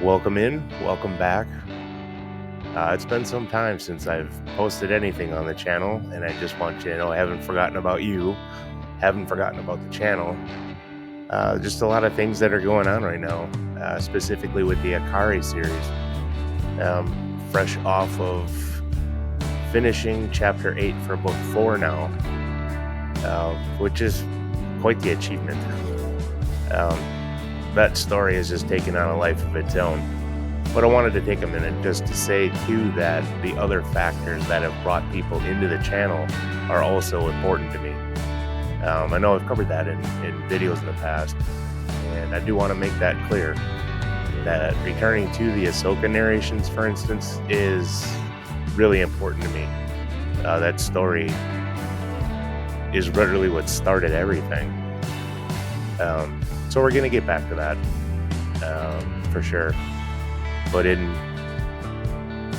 Welcome back. It's been some time since I've posted anything on the channel, and I just want you to know I haven't forgotten about you, haven't forgotten about the channel. Just a lot of things that are going on right now, specifically with the Acari series. Fresh off of finishing chapter 8 for book 4 now, which is quite the achievement. That story has just taken on a life of its own. But I wanted to take a minute just to say, too, that the other factors that have brought people into the channel are also important to me. I know I've covered that in videos in the past, and I do want to make that clear, that returning to the Ahsoka narrations, for instance, is really important to me. That story is literally what started everything. So we're going to get back to that, for sure. But in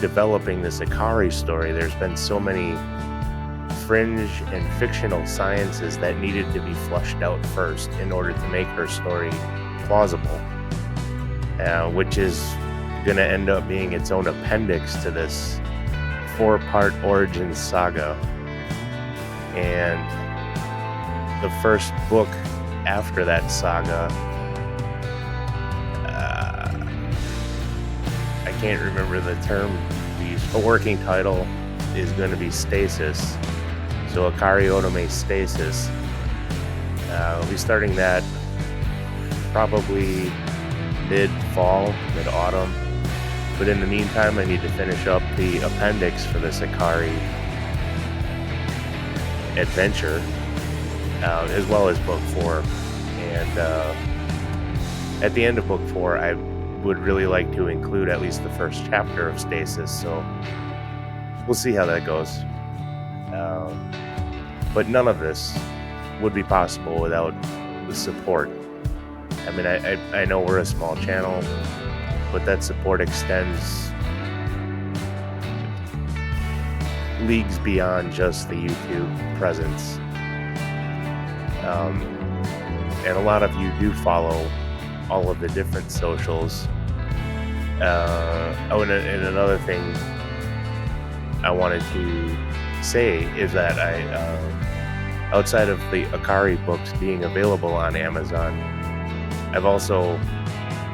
developing this Acari story, there's been so many fringe and fictional sciences that needed to be flushed out first in order to make her story plausible, which is going to end up being its own appendix to this 4-part origin saga. And the first book after that saga, I can't remember the term. A working title is going to be Stasis. So Acari Odo'Mae Stasis. I'll be starting that probably mid-fall, mid-autumn. But in the meantime, I need to finish up the appendix for this Acari adventure, as well as book 4. And at the end of book 4, I would really like to include at least the first chapter of Stasis, so we'll see how that goes. But none of this would be possible without the support. I mean, I know we're a small channel, but that support extends leagues beyond just the YouTube presence. And a lot of you do follow all of the different socials. And another thing I wanted to say is that outside of the Acari books being available on Amazon, I've also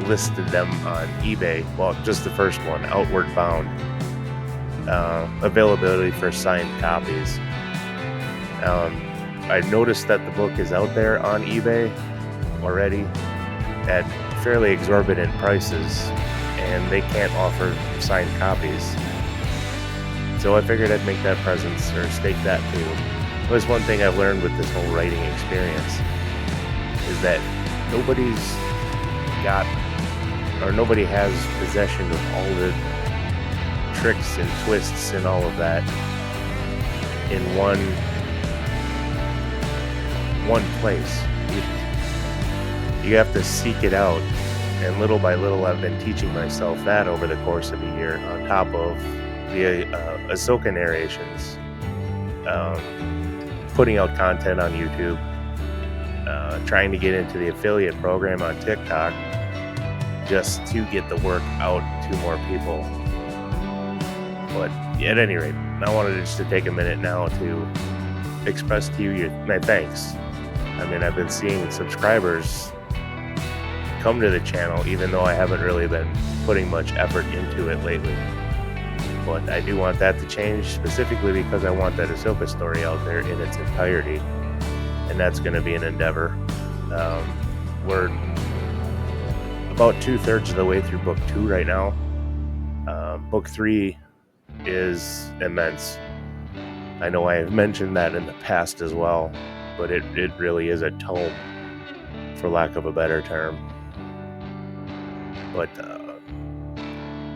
listed them on eBay. Well, just the first one, Outward Bound, availability for signed copies. I noticed that the book is out there on eBay already at fairly exorbitant prices, and they can't offer signed copies. So I figured I'd make that presence, or stake that too. That's one thing I've learned with this whole writing experience, is that nobody has possession of all the tricks and twists and all of that in one place. You have to seek it out, and little by little I've been teaching myself that over the course of a year, on top of the Ahsoka narrations, putting out content on YouTube, trying to get into the affiliate program on TikTok, just to get the work out to more people. But at any rate, I wanted just to take a minute now to express to you my thanks. I mean, I've been seeing subscribers come to the channel, even though I haven't really been putting much effort into it lately. But I do want that to change, specifically because I want that Ahsoka story out there in its entirety, and that's going to be an endeavor. We're about 2/3 of the way through book 2 right now. Book 3 is immense. I know I have mentioned that in the past as well, but it really is a tome, for lack of a better term. But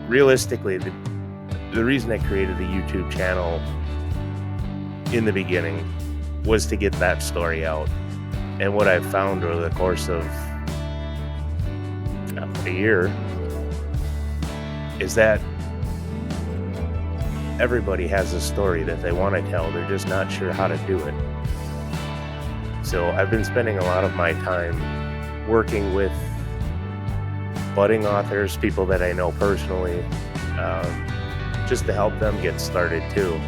realistically, the reason I created the YouTube channel in the beginning was to get that story out. And what I've found over the course of a year is that everybody has a story that they want to tell. They're just not sure how to do it. So I've been spending a lot of my time working with budding authors, people that I know personally, just to help them get started too.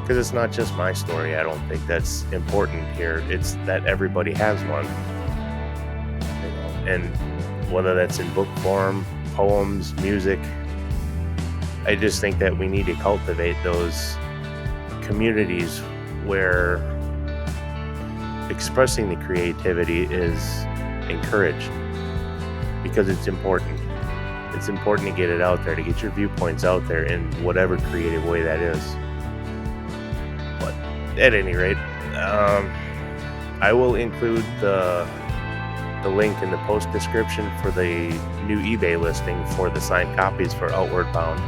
Because it's not just my story. I don't think that's important here. It's that everybody has one, and whether that's in book form, poems, music, I just think that we need to cultivate those communities where expressing the creativity is encouraged, because it's important. It's important to get it out there, to get your viewpoints out there in whatever creative way that is. But at any rate, I will include the link in the post description for the new eBay listing for the signed copies for Outward Bound.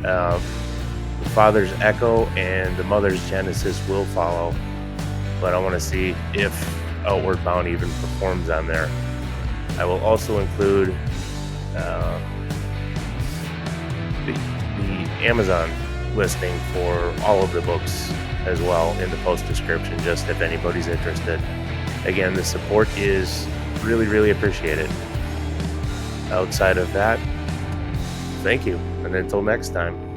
The Father's Echo and the Mother's Genesis will follow, but I want to see if Outward Bound even performs on there. I will also include the Amazon listing for all of the books as well in the post description, just if anybody's interested. Again, the support is really, really appreciated. Outside of that, thank you, and until next time.